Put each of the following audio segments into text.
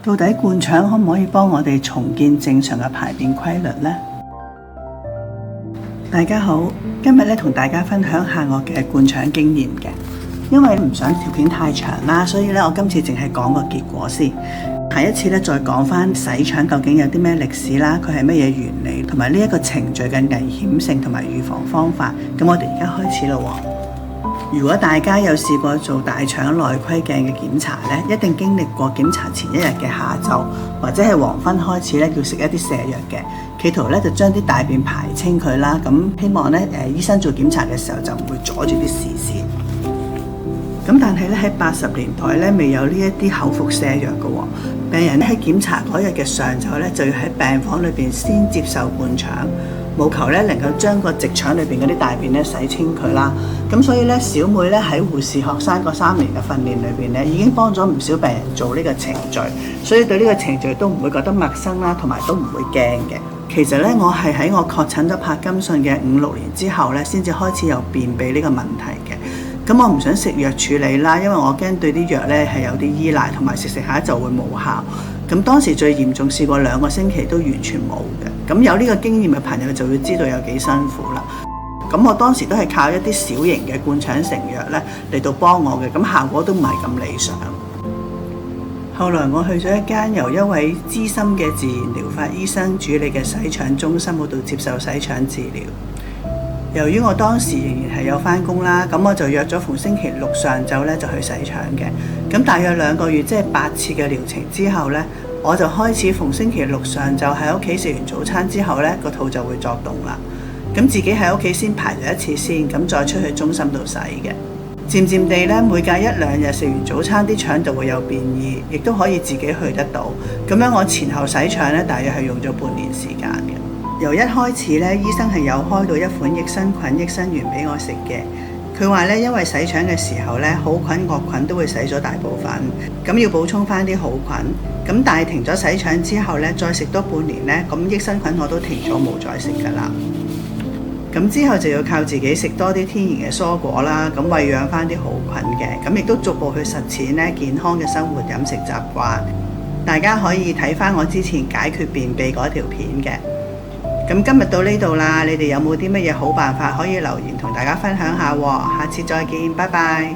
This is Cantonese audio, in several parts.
到底灌腸可唔可以幫我哋重建正常嘅排便規律呢？大家好，今日同大家分享下我嘅灌腸經驗嘅。因為唔想條片太長啦，所以我今次淨係講個結果先。下一次再講翻洗腸究竟有啲咩歷史啦，佢係乜嘢原理，同埋呢一個程序嘅危險性同埋預防方法。咁我哋而家開始咯。如果大家有試過做大腸內窺鏡嘅檢查呢，一定經歷過檢查前一日嘅下晝或者係黃昏開始要食一啲瀉藥嘅，企圖就將啲大便排清佢啦。咁希望醫生做檢查嘅時候就唔會阻住啲視線。咁但係喺80年代未有呢一啲口服瀉藥嘅，病人喺檢查嗰日嘅上晝就要喺病房裏邊先接受灌腸，務求能夠將個直腸裏邊嗰啲大便洗清佢啦。咁所以小妹喺護士學生嗰3年嘅訓練裏邊已經幫咗唔少病人做呢個程序，所以對呢個程序都唔會覺得陌生啦，同埋都唔會驚嘅。其實我係喺我確診咗柏金遜嘅5、6年之後先至開始有便秘呢個問題嘅。咁我唔想食藥處理啦，因為我驚對啲藥係有啲依賴，同埋食下就會冇效。咁當時最嚴重試過2個星期都完全冇嘅。咁有呢個經驗嘅朋友就會知道有幾辛苦啦。咁我當時都係靠一啲小型嘅灌腸成藥嚟到幫我嘅，咁效果都唔係咁理想。後來我去咗一間由一位資深嘅自然療法醫生主理嘅洗腸中心嗰度接受洗腸治療。由於我當時仍然係有返工啦，咁我就約咗逢星期六上晝就去洗腸嘅。咁大約2個月，即係8次嘅療程之後我就開始逢星期六上晝喺屋企食完早餐之後個肚就會作動啦。咁自己喺屋企先排咗一次先，咁再出去中心度洗嘅。漸漸地每隔1、2日食完早餐啲腸就會有便意，亦都可以自己去得到。咁樣我前後洗腸大約係用咗半年時間嘅。由一開始醫生係有開到一款益生菌、益生元俾我食嘅。佢話因為洗腸嘅時候好菌惡菌都會洗咗大部分，咁要補充翻啲好菌。咁但係停咗洗腸之後再食多半年咁益生菌我都停咗冇再食噶啦。咁之後就要靠自己食多啲天然嘅蔬果啦，咁餵養翻啲好菌嘅。咁亦都逐步去實踐健康嘅生活飲食習慣。大家可以睇翻我之前解決便秘嗰條片嘅。咁今日到呢度啦，你哋有冇啲乜嘢好辦法可以留言同大家分享下？下次再見，拜拜！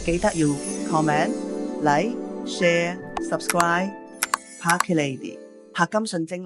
記得要 comment、like、share、subscribe。Parky Lady，柏金遜精靈。